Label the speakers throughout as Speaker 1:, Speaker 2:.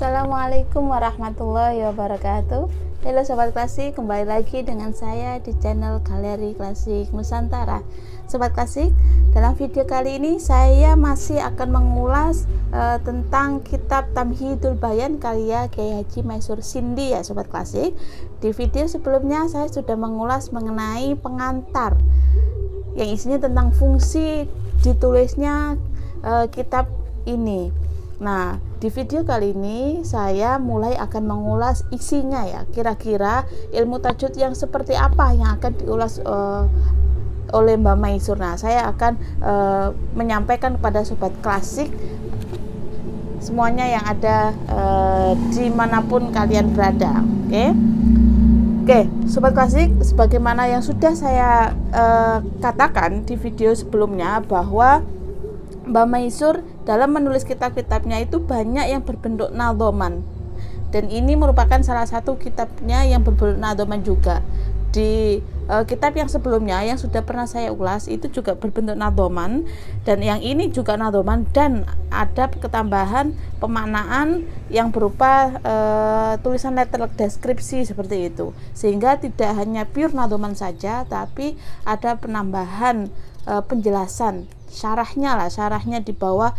Speaker 1: Assalamualaikum warahmatullahi wabarakatuh. Halo Sobat Klasik, kembali lagi dengan saya di channel Galeri Klasik Nusantara. Sobat Klasik, dalam video kali ini saya masih akan mengulas tentang kitab Tamhidul Bayan karya Kiai Haji Maisur Shindi ya Sobat Klasik. Di video sebelumnya saya sudah mengulas mengenai pengantar yang isinya tentang fungsi ditulisnya kitab ini. Nah, di video kali ini saya mulai akan mengulas isinya ya. Kira-kira ilmu tajwid yang seperti apa yang akan diulas oleh Mbak Maisur. Nah, saya akan menyampaikan kepada Sobat Klasik semuanya yang ada dimanapun kalian berada. Oke, Sobat Klasik, sebagaimana yang sudah saya katakan di video sebelumnya bahwa Mbak Maisur dalam menulis kitab-kitabnya itu banyak yang berbentuk nadhoman, dan ini merupakan salah satu kitabnya yang berbentuk nadhoman juga. Di kitab yang sebelumnya yang sudah pernah saya ulas itu juga berbentuk nadhoman, dan yang ini juga nadhoman, dan ada ketambahan pemaknaan yang berupa tulisan letter deskripsi seperti itu, sehingga tidak hanya pure nadhoman saja, tapi ada penambahan penjelasan syarahnya di bawah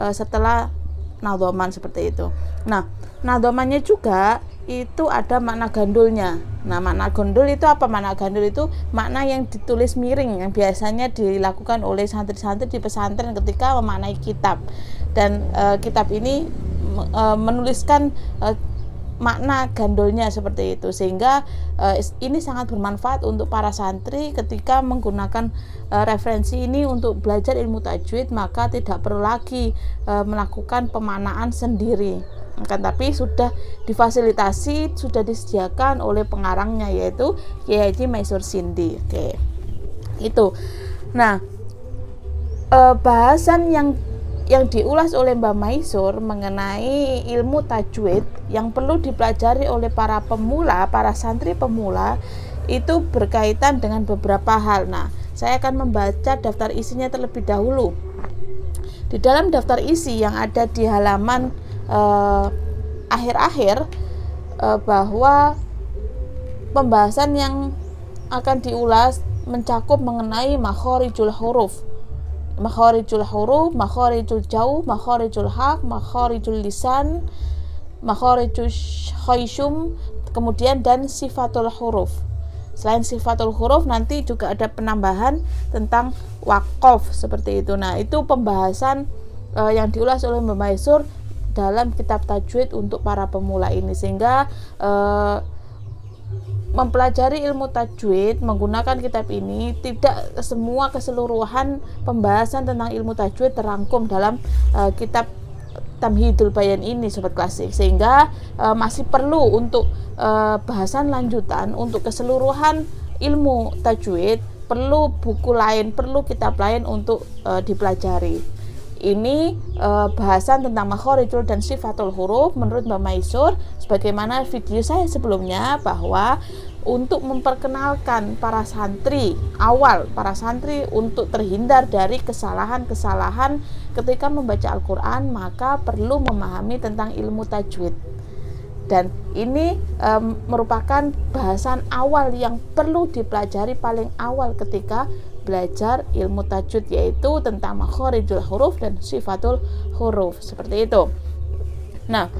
Speaker 1: setelah nadhoman seperti itu. Nah, nadhomannya juga itu ada makna gandulnya. Nah, makna gandul itu apa? Makna gandul itu makna yang ditulis miring yang biasanya dilakukan oleh santri-santri di pesantren ketika memaknai kitab. Dan kitab ini menuliskan makna gandolnya seperti itu, sehingga ini sangat bermanfaat untuk para santri ketika menggunakan referensi ini untuk belajar ilmu tajwid. Maka tidak perlu lagi melakukan pemaknaan sendiri, akan tapi sudah difasilitasi, sudah disediakan oleh pengarangnya, yaitu Kiai Haji Maisur Shindi. Oke, itu. Nah, bahasan yang diulas oleh Mbak Maisur mengenai ilmu tajwid yang perlu dipelajari oleh para pemula, para santri pemula, itu berkaitan dengan beberapa hal. Nah, saya akan membaca daftar isinya terlebih dahulu. Di dalam daftar isi yang ada di halaman akhir-akhir, bahwa pembahasan yang akan diulas mencakup mengenai makhorijul huruf, makhorijul huruf, makhorijul jauh, makhorijul hak, makhorijul lisan, makhorijul khayshum, kemudian dan sifatul huruf. Selain sifatul huruf, nanti juga ada penambahan tentang waqaf seperti itu. Nah, itu pembahasan yang diulas oleh Mbak Maisur dalam kitab tajwid untuk para pemula ini, sehingga mempelajari ilmu tajwid menggunakan kitab ini tidak semua keseluruhan pembahasan tentang ilmu tajwid terangkum dalam kitab Tamhidul Bayan ini Sobat Klasik, sehingga masih perlu untuk bahasan lanjutan untuk keseluruhan ilmu tajwid, perlu buku lain, perlu kitab lain untuk dipelajari. Ini bahasan tentang makhorijul dan sifatul huruf menurut Mbak Maisur, sebagaimana video saya sebelumnya, bahwa untuk memperkenalkan para santri awal, para santri untuk terhindar dari kesalahan-kesalahan ketika membaca Al-Quran, maka perlu memahami tentang ilmu tajwid. Dan ini merupakan bahasan awal yang perlu dipelajari paling awal ketika belajar ilmu tajwid, yaitu tentang makhorijul huruf dan sifatul huruf seperti itu. Nah,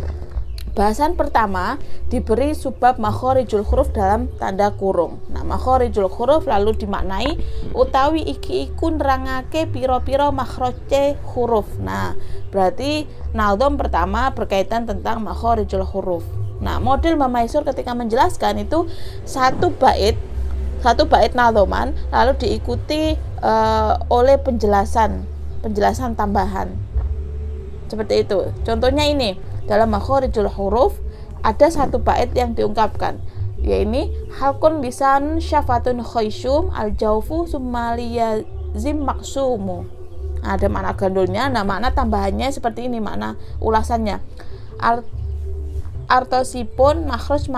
Speaker 1: bahasan pertama diberi subbab makhorijul huruf dalam tanda kurung. Nah, makhorijul huruf lalu dimaknai utawi iki iku nerangake piro-piro makhroje huruf. Nah, berarti nadhom pertama berkaitan tentang makhorijul huruf. Nah, model Mbak Maisur ketika menjelaskan itu satu bait nadhoman lalu diikuti oleh penjelasan tambahan seperti itu. Contohnya ini, dalam makhorijul huruf ada satu bait yang diungkapkan, yaitu halkun lisan syafatun khayshum al jaufu summaliyazim maksumu. Ada makna gandulnya. Nah, makna tambahannya seperti ini, makna ulasannya: artosipun makhraj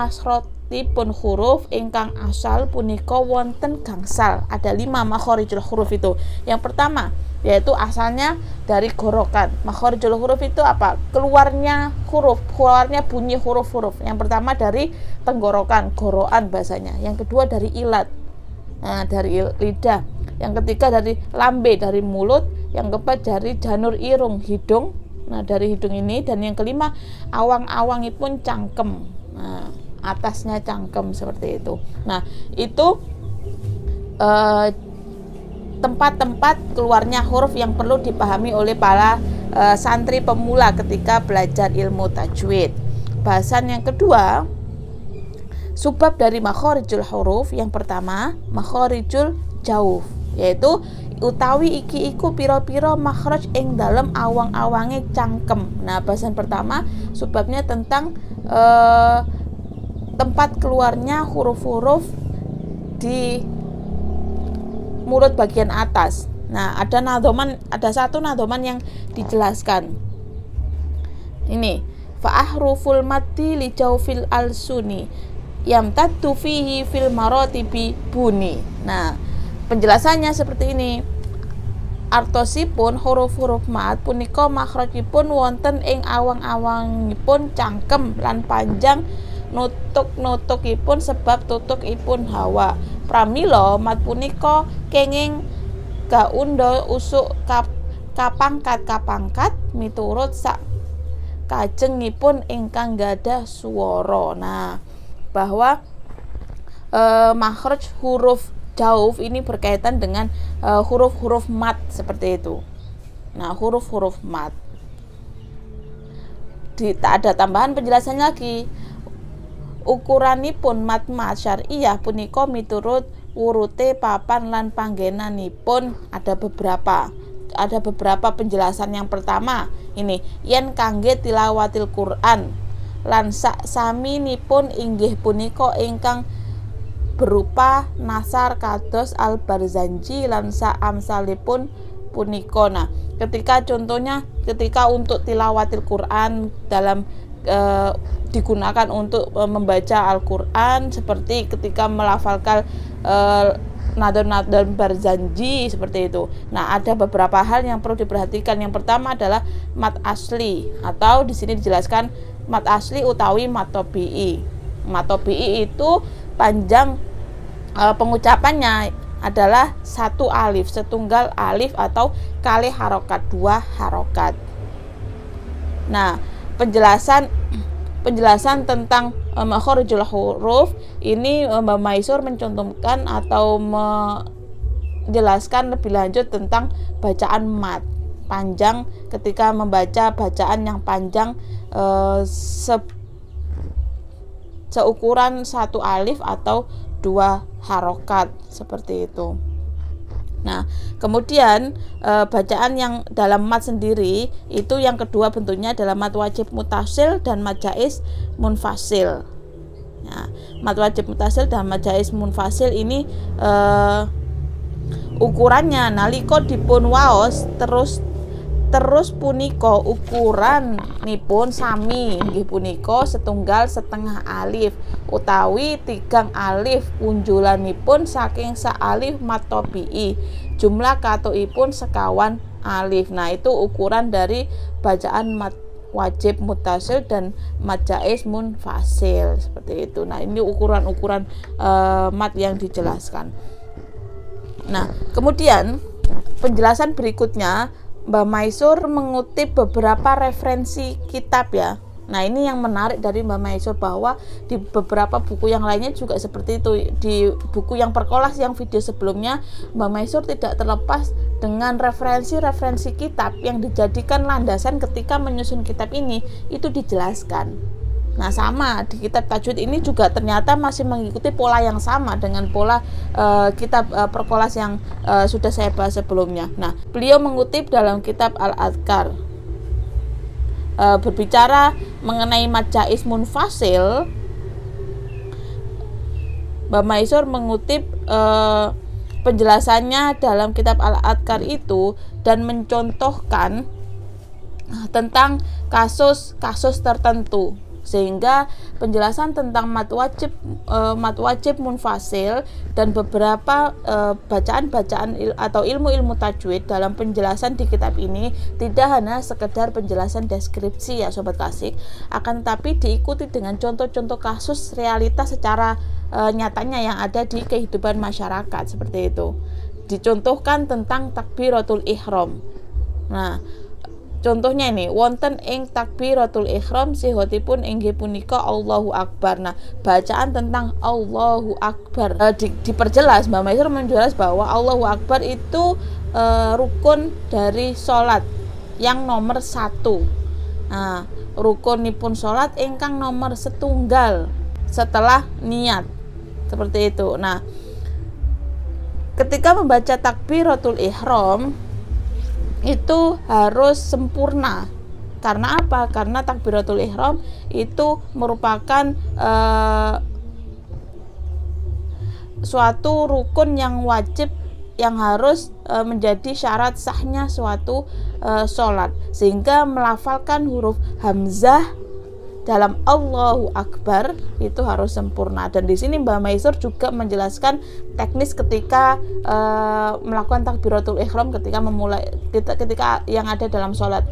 Speaker 1: makhorijipun huruf ingkang asal punika wonten gangsal. Ada 5 makhorijul huruf itu. Yang pertama yaitu asalnya dari gorokan. Makhorijul huruf itu apa? Keluarnya huruf, keluarnya bunyi huruf-huruf. Yang pertama dari tenggorokan, gorokan bahasanya. Yang kedua dari ilat, nah, dari lidah. Yang ketiga dari lambe, dari mulut. Yang keempat dari janur irung, hidung. Nah, dari hidung ini. Dan yang kelima awang-awangipun cangkem. Nah, atasnya cangkem seperti itu. Nah, itu tempat-tempat keluarnya huruf yang perlu dipahami oleh para santri pemula ketika belajar ilmu tajwid. Bahasan yang kedua, sebab dari makhorijul huruf. Yang pertama, makhorijul jauf, yaitu utawi iki iku piro-piro makhraj ing dalem awang-awange cangkem. Nah, bahasan pertama sebabnya tentang tempat keluarnya huruf-huruf di mulut bagian atas. Nah, ada satu nadoman yang dijelaskan. Ini fa'ahruful mati li jaufil alsuni yamtaddu fihi fil marotibi buni. Nah, penjelasannya seperti ini. Artosipun huruf-huruf mat punika makhrajipun wonten ing awang-awangipun cangkem lan panjang nutuk-nutukipun sebab tutukipun hawa. Pramila mat punika kenging gaunda usuk kapangkat miturut sak kajengipun ingkang gadah swara. Nah, bahwa makhraj huruf jauf ini berkaitan dengan huruf-huruf mat seperti itu. Nah, huruf-huruf mat. Tak ada tambahan penjelasan lagi. Ukuranipun mat-mat syariah punika miturut urute papan lan panggenanipun ada beberapa penjelasan. Yang pertama ini, yen kangge tilawatil Quran lan sak saminipun inggih punika ingkang berupa nasar kados al-barzanji lan sa amsalipun punika. Nah, contohnya ketika untuk tilawatil Quran dalam digunakan untuk membaca Al-Quran, seperti ketika melafalkan nadon barzanji seperti itu. Nah, ada beberapa hal yang perlu diperhatikan. Yang pertama adalah mat asli, atau di sini dijelaskan mat asli utawi mat tobi'i. Mat tobi'i itu panjang pengucapannya adalah satu alif, setunggal alif atau kali harokat, 2 harokat. Nah, penjelasan tentang makhorijul huruf ini Mbak Maisur mencontohkan atau menjelaskan lebih lanjut tentang bacaan mat panjang ketika membaca bacaan yang panjang seukuran satu alif atau 2 harokat seperti itu. Nah, kemudian bacaan yang dalam mat sendiri itu yang kedua bentuknya adalah mat wajib mutasil dan mat jaiz munfasil. Nah, mat wajib mutasil dan mat jaiz munfasil ini ukurannya nalika dipun waos terus punika ukuranipun sami inggih punika setunggal setengah alif utawi 3 alif unjulanipun saking sak alif mat tobi'i, jumlah katuipun sekawan alif. Nah, itu ukuran dari bacaan mat wajib mutasil dan mat jaiz munfasil seperti itu. Nah, ini ukuran-ukuran mat yang dijelaskan. Nah, kemudian penjelasan berikutnya Mbak Maisur mengutip beberapa referensi kitab ya. Nah, ini yang menarik dari Mbak Maisur, bahwa di beberapa buku yang lainnya juga seperti itu. Di buku yang perkolas yang video sebelumnya, Mbak Maisur tidak terlepas dengan referensi-referensi kitab yang dijadikan landasan ketika menyusun kitab ini, itu dijelaskan. Nah, sama di kitab tajwid ini juga ternyata masih mengikuti pola yang sama dengan pola kitab perkolas yang sudah saya bahas sebelumnya. Nah, beliau mengutip dalam kitab Al-Adhkar berbicara mengenai mat jaiz munfasil. Mbak Maisur mengutip penjelasannya dalam kitab Al-Adhkar itu dan mencontohkan tentang kasus-kasus tertentu sehingga penjelasan tentang mat wajib munfasil dan beberapa bacaan-bacaan atau ilmu-ilmu tajwid dalam penjelasan di kitab ini tidak hanya sekedar penjelasan deskripsi ya sobat klasik, akan tetapi diikuti dengan contoh-contoh kasus realitas secara nyatanya yang ada di kehidupan masyarakat. Seperti itu dicontohkan tentang takbiratul ihram. Nah, contohnya ini wonten ing takbiratul ihram sihotipun inggih punika Allahu Akbar. Nah, bacaan tentang Allahu Akbar diperjelas, Mbak Maisur menjelas bahwa Allahu Akbar itu rukun dari sholat yang nomor 1. Nah, rukunipun sholat ingkang nomor setunggal setelah niat. Seperti itu. Nah, ketika membaca takbiratul ihram itu harus sempurna. Karena apa? Karena takbiratul ihram itu merupakan suatu rukun yang wajib yang harus menjadi syarat sahnya suatu sholat, sehingga melafalkan huruf hamzah dalam Allahu Akbar itu harus sempurna. Dan di sini Mbak Maisur juga menjelaskan teknis ketika melakukan takbiratul ihram ketika yang ada dalam sholat,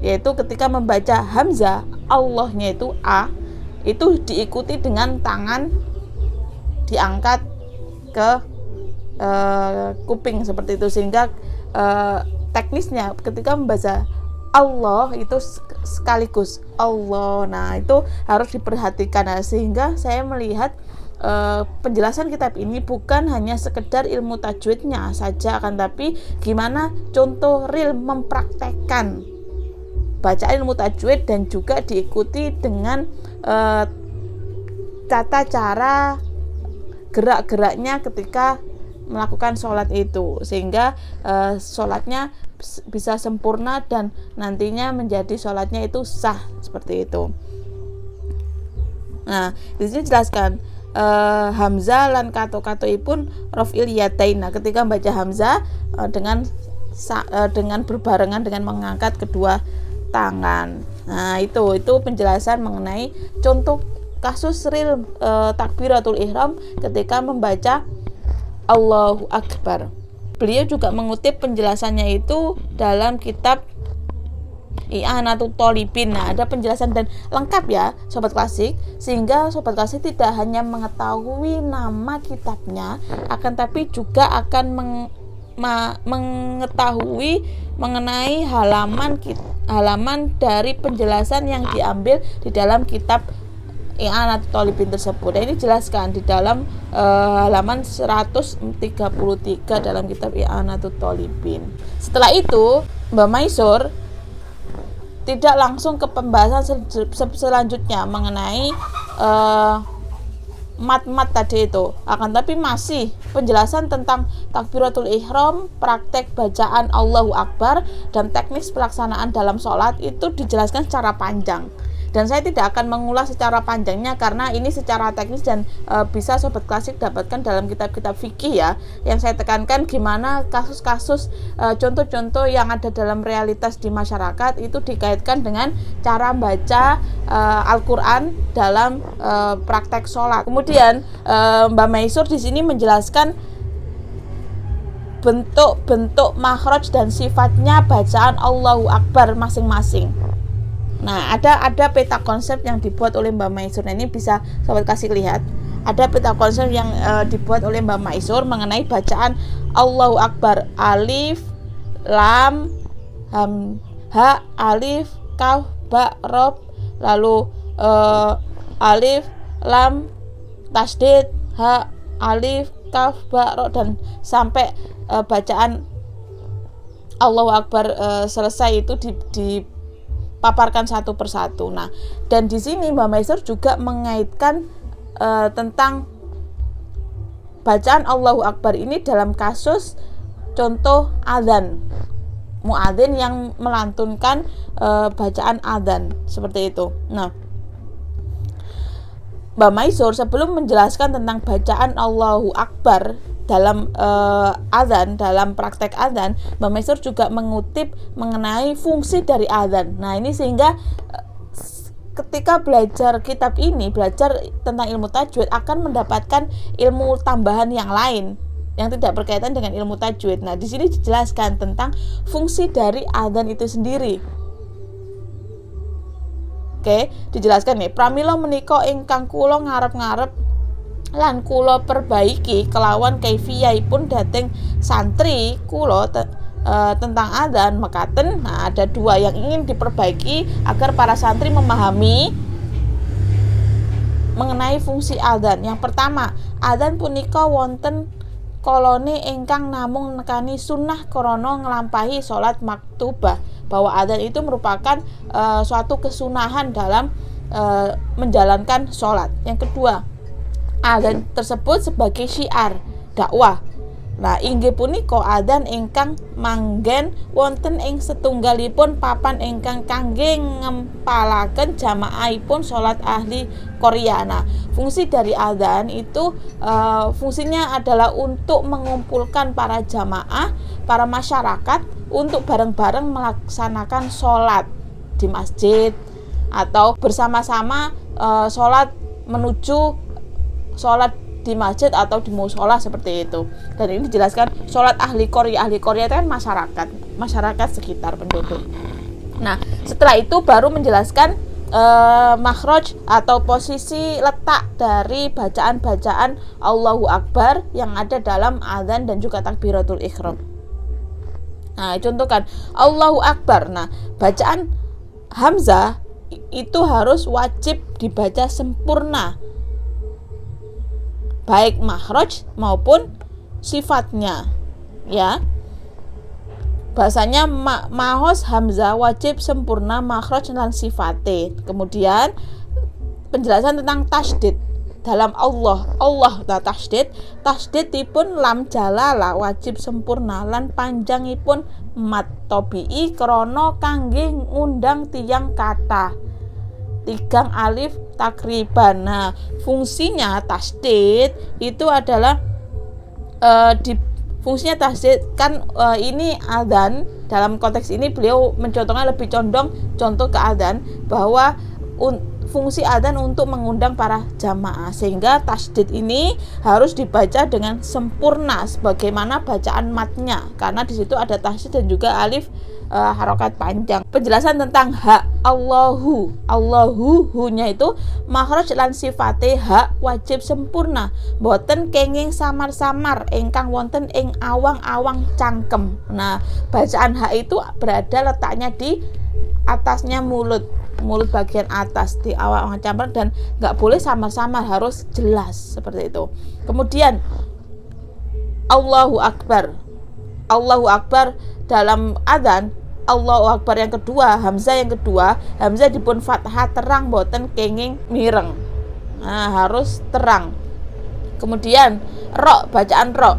Speaker 1: yaitu ketika membaca hamzah Allahnya itu A, itu diikuti dengan tangan diangkat ke kuping seperti itu, sehingga teknisnya ketika membaca Allah itu sekaligus Allah. Nah, itu harus diperhatikan. Nah, sehingga saya melihat penjelasan kitab ini bukan hanya sekedar ilmu tajwidnya saja, akan tapi gimana contoh real mempraktekkan bacaan ilmu tajwid dan juga diikuti dengan tata cara gerak-geraknya ketika melakukan sholat itu, sehingga sholatnya bisa sempurna dan nantinya menjadi sholatnya itu sah seperti itu. Nah, di sini jelaskan hamzah lan kato-katoipun raf'il yadain. Nah, ketika membaca hamzah dengan berbarengan dengan mengangkat kedua tangan. Nah, itu penjelasan mengenai contoh kasus real takbiratul ihram ketika membaca Allahu Akbar. Beliau juga mengutip penjelasannya itu dalam kitab I'anatul Thalibin. Nah, ada penjelasan dan lengkap ya sobat klasik, sehingga sobat klasik tidak hanya mengetahui nama kitabnya, akan tapi juga akan mengetahui mengenai halaman dari penjelasan yang diambil di dalam kitab I'anatul Thalibin tersebut. Dan ini jelaskan di dalam halaman 133 dalam kitab I'anatul Thalibin. Setelah itu Mbak Maisur tidak langsung ke pembahasan selanjutnya mengenai mat-mat tadi itu, akan tapi masih penjelasan tentang takbiratul ihram, praktek bacaan Allahu Akbar, dan teknis pelaksanaan dalam sholat itu dijelaskan secara panjang. Dan saya tidak akan mengulas secara panjangnya karena ini secara teknis dan bisa sobat klasik dapatkan dalam kitab-kitab fikih ya. Yang saya tekankan gimana kasus-kasus contoh-contoh yang ada dalam realitas di masyarakat itu dikaitkan dengan cara baca Al-Quran dalam praktek sholat. Kemudian Mbak Maisur di sini menjelaskan bentuk-bentuk makhraj dan sifatnya bacaan Allahu Akbar masing-masing. Nah, ada peta konsep yang dibuat oleh Mbak Maisur. Nah, ini bisa sobat kasih lihat. Ada peta konsep yang dibuat oleh Mbak Maisur mengenai bacaan Allahu Akbar. Alif, lam, ha, alif, kaf, ba, rob, lalu alif, lam, tasdid, ha, alif, kaf, ba, rob, dan sampai bacaan Allahu Akbar selesai itu dipaparkan satu persatu. Nah, dan di sini Mbak Maisur juga mengaitkan tentang bacaan Allahu Akbar ini dalam kasus contoh adzan, muadzin yang melantunkan bacaan adzan seperti itu. Nah, Mbak Maisur sebelum menjelaskan tentang bacaan Allahu Akbar dalam adzan, dalam praktek adzan, Mbak Maisur juga mengutip mengenai fungsi dari adzan. Nah, ini sehingga ketika belajar kitab ini, belajar tentang ilmu tajwid, akan mendapatkan ilmu tambahan yang lain yang tidak berkaitan dengan ilmu tajwid. Nah, di sini dijelaskan tentang fungsi dari adzan itu sendiri. Oke, dijelaskan nih, pramila menika ingkang kula ngarep-ngarep lan kula perbaiki kelawan kaifiyahipun dhateng santri kula tentang adzan mekaten. Nah, ada dua yang ingin diperbaiki agar para santri memahami mengenai fungsi adzan. Yang pertama, adzan punika wonten kolone ingkang namung nekani sunnah krana nglampahi salat maktubah, bahwa adzan itu merupakan suatu kesunahan dalam menjalankan salat. Yang kedua, adzan tersebut sebagai syiar dakwah. Nah, inggih punika adzan ingkang manggen wonten ing setunggalipun papan ingkang kangge ngempalaken jamaahipun salat ahli Korea. Nah, fungsi dari adzan itu fungsinya adalah untuk mengumpulkan para jamaah, para masyarakat untuk bareng-bareng melaksanakan sholat di masjid atau bersama-sama sholat menuju sholat di masjid atau di musola seperti itu. Dan ini dijelaskan sholat ahli Korea itu kan masyarakat sekitar penduduk. Nah, setelah itu baru menjelaskan makhraj atau posisi letak dari bacaan-bacaan Allahu Akbar yang ada dalam adzan dan juga takbiratul ihram. Nah, contohkan Allahu Akbar. Nah, bacaan hamzah itu harus wajib dibaca sempurna, baik makhraj maupun sifatnya, ya. Bahasanya mahos hamzah wajib sempurna makhraj dan sifate. Kemudian penjelasan tentang tasydid dalam Allah tasydidipun lam jalala wajib sempurna lan panjangipun mat tabii krana kangge ngundang tiang kata tigang alif takriban. Nah, fungsinya tasydid itu adalah fungsinya tasydid kan ini adzan. Dalam konteks ini beliau mencontohkan lebih condong contoh ke adzan, bahwa fungsi adzan untuk mengundang para jamaah, sehingga tasydid ini harus dibaca dengan sempurna sebagaimana bacaan matnya, karena di situ ada tasydid dan juga alif harokat panjang. Penjelasan tentang hak Allahu hu-nya itu makhraj lan sifate hak wajib sempurna, boten kenging samar-samar ingkang wonten ing awang-awang cangkem. Nah, bacaan hak itu berada letaknya di atasnya mulut bagian atas di awang-awang cangkem, dan nggak boleh samar-samar, harus jelas seperti itu. Kemudian Allahu Akbar dalam adzan, Allahu Akbar yang kedua, hamzah dipun fathah terang boten kenging mireng. Nah, harus terang. Kemudian ro, bacaan ro.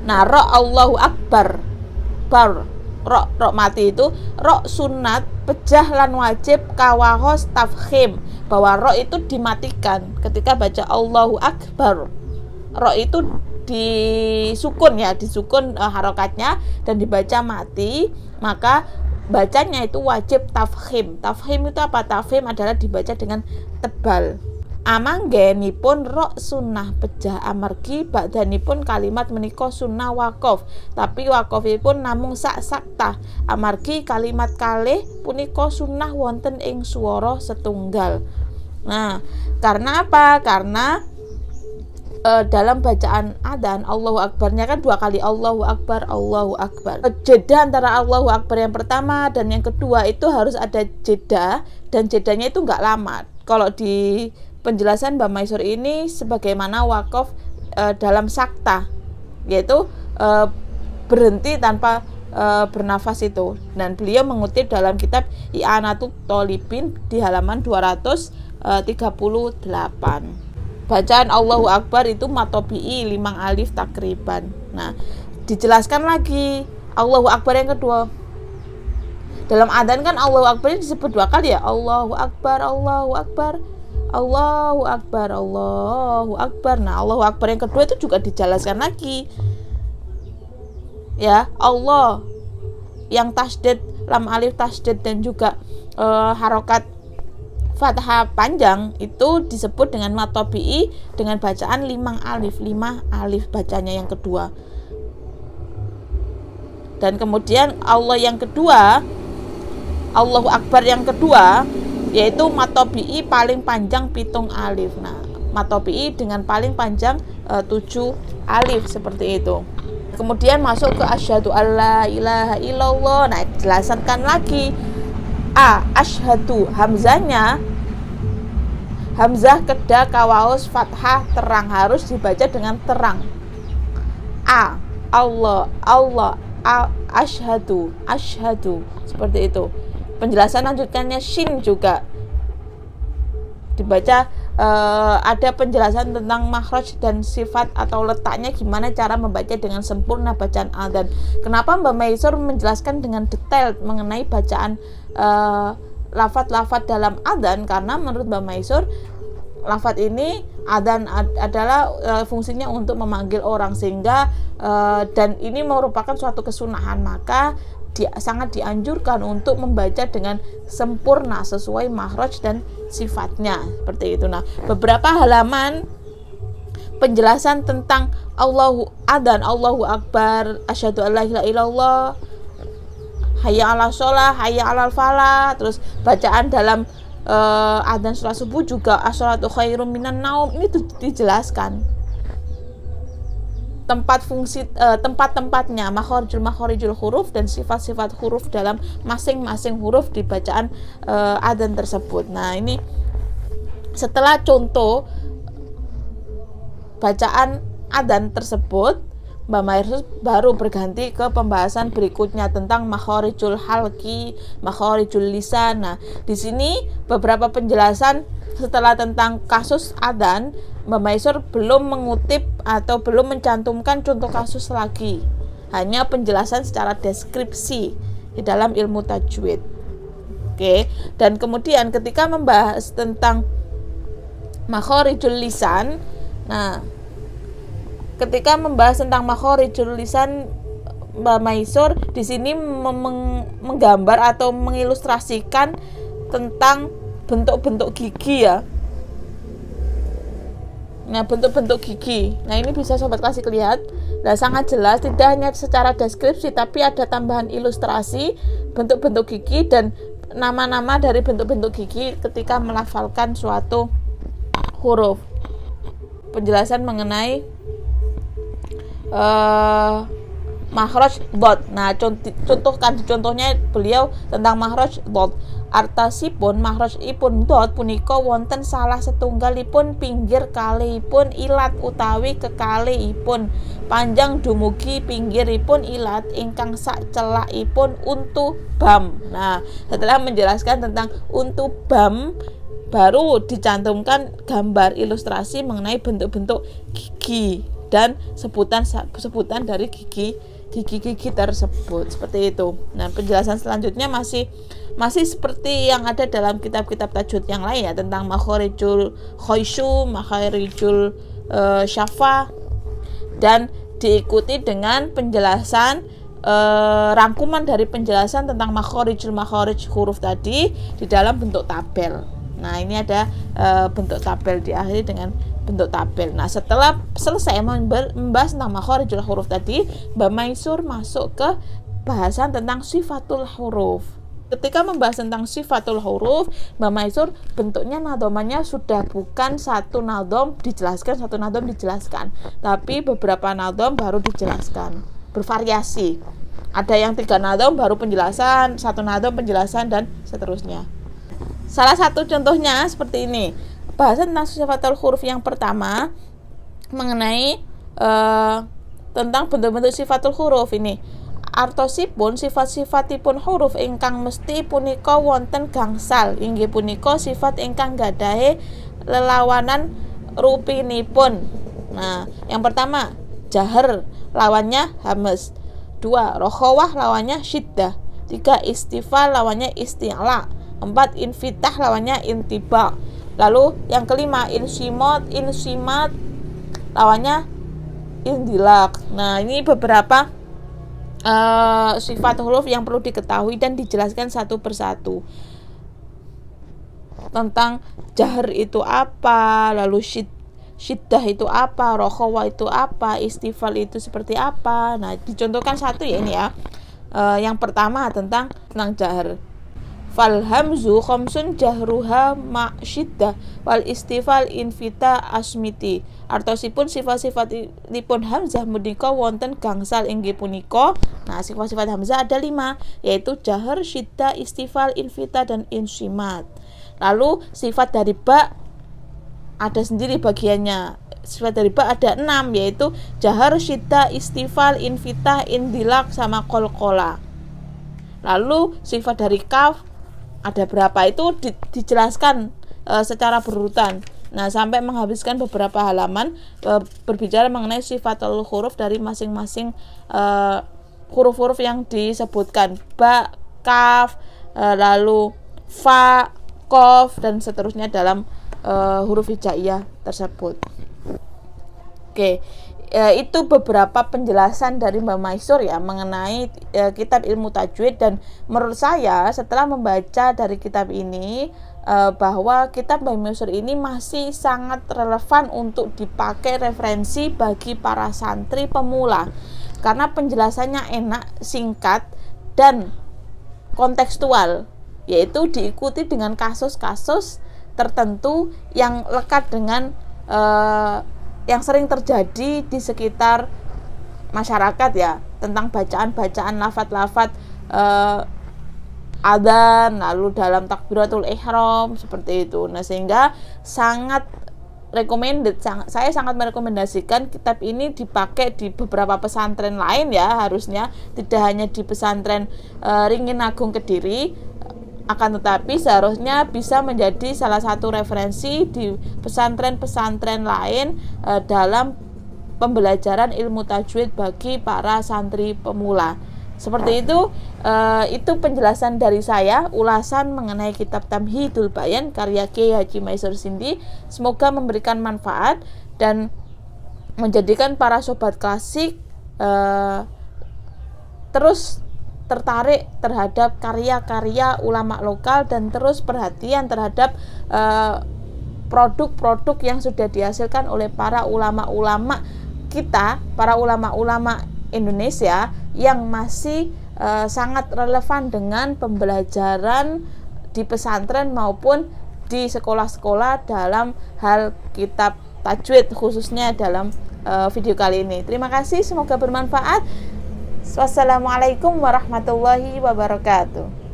Speaker 1: Nah, ro Allahu Akbar ro mati itu ro sunat pejah lan wajib kawahos tafkhim, bahwa ro itu dimatikan ketika baca Allahu Akbar. Ro itu disukun harokatnya dan dibaca mati, maka bacanya itu wajib tafkhim. Tafkhim itu apa? Tafkhim adalah dibaca dengan tebal. Amanggenipun ro sunnah pejah amargi ba'danipun kalimat menika sunnah wakof, tapi wakofipun namung sak saktah amargi kalimat kalih punika sunnah wonten ing swara setunggal. Nah, karena apa? Karena dalam bacaan adzan Allahu Akbarnya kan dua kali Allahu Akbar. Jeda antara Allahu Akbar yang pertama dan yang kedua itu harus ada jeda, dan jedanya itu nggak lama. Kalau di penjelasan Mbak Maisur ini sebagaimana wakof dalam sakta, yaitu berhenti tanpa bernafas itu, dan beliau mengutip dalam kitab I'anatut Thalibin di halaman 238. Bacaan Allahu Akbar itu matobi'i 5 alif takriban. Nah, dijelaskan lagi Allahu Akbar yang kedua. Dalam adzan kan Allahu Akbar disebut dua kali ya, Allahu Akbar, Allahu Akbar, Allahu Akbar, Allahu Akbar. Nah, Allahu Akbar yang kedua itu juga dijelaskan lagi, ya, Allah yang tasydid, lam alif tasydid dan juga harokat fathah panjang itu disebut dengan mad tabi'i dengan bacaan 5 alif bacanya yang kedua. Dan kemudian Allah yang kedua, Allahu Akbar yang kedua, yaitu mad tabi'i paling panjang 7 alif. Nah, mad tabi'i dengan paling panjang 7 alif seperti itu. Kemudian masuk ke asyhadu alla ilaha illallah. Nah, jelaskan lagi. Asyhadu, hamzahnya hamzah keda kawaus fathah terang, harus dibaca dengan terang. Allah asyhadu seperti itu. Penjelasan lanjutannya shin juga dibaca. Ada penjelasan tentang makhraj dan sifat atau letaknya, gimana cara membaca dengan sempurna bacaan adzan. Kenapa Mbak Maisur menjelaskan dengan detail mengenai bacaan lafaz-lafaz dalam adzan? Karena menurut Mbak Maisur, lafaz ini adzan adalah fungsinya untuk memanggil orang, sehingga dan ini merupakan suatu kesunahan, maka sangat dianjurkan untuk membaca dengan sempurna sesuai makhraj dan sifatnya seperti itu. Nah, beberapa halaman penjelasan tentang Allahu adzan, Allahu Akbar, asyhadu alla ilaha illallah, hayya 'alas shalah, hayya 'alal falah, terus bacaan dalam adzan sholat subuh juga as-sholatu khairum minan naum, ini dijelaskan tempat-tempatnya, makhorijul huruf dan sifat-sifat huruf dalam masing-masing huruf di bacaan adzan tersebut. Nah, ini setelah contoh bacaan adzan tersebut, Mbak Maisur baru berganti ke pembahasan berikutnya tentang makhorijul halqi, makhorijul lisan. Nah, di sini beberapa penjelasan setelah tentang kasus adzan, Mbak Maisur belum mengutip atau belum mencantumkan contoh kasus lagi, hanya penjelasan secara deskripsi di dalam ilmu tajwid. Oke, dan kemudian ketika membahas tentang makhorijul lisan, nah, ketika membahas tentang makhorijul lisan, Mbak Maisur di sini menggambar atau mengilustrasikan tentang bentuk-bentuk gigi ya. Nah, bentuk-bentuk gigi. Nah, ini bisa sobat klasik lihat. Nah, sangat jelas, tidak hanya secara deskripsi, tapi ada tambahan ilustrasi bentuk-bentuk gigi dan nama-nama dari bentuk-bentuk gigi ketika melafalkan suatu huruf. Penjelasan mengenai makhraj dhad. Nah, contohnya beliau tentang makhraj dhad. Artasipun makhrajipun dhad punika wonten salah setunggalipun pinggir kalihipun ilat utawi kekalihipun panjang dumugi pinggiripun ilat ingkang sak celakipun untu bam. Nah, setelah menjelaskan tentang untu bam, baru dicantumkan gambar ilustrasi mengenai bentuk-bentuk gigi dan sebutan dari gigi tersebut seperti itu. Nah, penjelasan selanjutnya masih seperti yang ada dalam kitab-kitab tajwid yang lain ya, tentang makhorijul khoisyu, makhorijul syafa, dan diikuti dengan penjelasan rangkuman dari penjelasan tentang makhrij huruf tadi di dalam bentuk tabel. Nah, ini ada bentuk tabel, diakhiri dengan bentuk tabel. Nah, setelah selesai membahas tentang makhorijul huruf tadi, Mbak Maisur masuk ke bahasan tentang sifatul huruf. Ketika membahas tentang sifatul huruf, Mbak Maisur bentuknya nadhamanya sudah bukan satu nadham dijelaskan, tapi beberapa nadham baru dijelaskan, bervariasi. Ada yang 3 nadham baru penjelasan, 1 nadham penjelasan, dan seterusnya. Salah satu contohnya seperti ini. Bahasan tentang sifatul huruf yang pertama mengenai tentang bentuk-bentuk sifatul huruf ini. Artosipun sifat-sifatipun huruf ingkang mesti punika wonten gangsal, inggih punika sifat ingkang gadahe lelawanan rupinipun. Nah, yang pertama jahar, lawannya hamas. 2 rokhawah, lawannya syiddah. 3 istifal, lawannya isti'la. 4 infitah, lawannya intiba. Lalu yang kelima insimat, lawannya indilak. Nah, ini beberapa sifat huruf yang perlu diketahui dan dijelaskan satu persatu. tentang jahar itu apa, lalu syiddah itu apa, rokhawah itu apa, istifal itu seperti apa. Nah, dicontohkan satu ya ini ya. Yang pertama tentang jahar. Fal hamzu khamsun jahruha ma syiddah wal istifal invita asmiti. Artosipun sifat-sifatipun hamzah menika wonten gangsal inggih punika. Nah, sifat-sifat hamzah ada 5, yaitu jahar, syiddah, istifal, invita, dan insyimat. Lalu sifat dari ba ada sendiri bagiannya. Sifat dari ba ada 6, yaitu jahar, syiddah, istifal, invita, indilak, sama qalqalah. Lalu sifat dari kaf ada berapa, itu dijelaskan secara berurutan. Nah, sampai menghabiskan beberapa halaman berbicara mengenai sifatul huruf dari masing-masing huruf-huruf yang disebutkan, ba, kaf, lalu fa, qaf, dan seterusnya dalam huruf hijaiyah tersebut. Oke, itu beberapa penjelasan dari Mbak Maisur ya mengenai kitab ilmu tajwid. Dan menurut saya setelah membaca dari kitab ini bahwa kitab Mbak Maisur ini masih sangat relevan untuk dipakai referensi bagi para santri pemula, karena penjelasannya enak, singkat, dan kontekstual, yaitu diikuti dengan kasus-kasus tertentu yang lekat dengan yang sering terjadi di sekitar masyarakat ya, tentang bacaan-bacaan lafadz-lafadz adzan, lalu dalam takbiratul ihram seperti itu. Nah, sehingga sangat saya sangat merekomendasikan kitab ini dipakai di beberapa pesantren lain ya, harusnya tidak hanya di pesantren Ringin Agung Kediri, akan tetapi seharusnya bisa menjadi salah satu referensi di pesantren-pesantren lain dalam pembelajaran ilmu tajwid bagi para santri pemula. Seperti itu penjelasan dari saya, ulasan mengenai kitab Tamhidul Bayan karya Kiai Haji Maisur Sindi. Semoga memberikan manfaat dan menjadikan para sobat klasik terus tertarik terhadap karya-karya ulama lokal dan terus perhatian terhadap produk-produk yang sudah dihasilkan oleh para ulama-ulama kita, para ulama-ulama Indonesia yang masih sangat relevan dengan pembelajaran di pesantren maupun di sekolah-sekolah dalam hal kitab tajwid, khususnya dalam video kali ini. Terima kasih, semoga bermanfaat. Wassalamualaikum warahmatullahi wabarakatuh.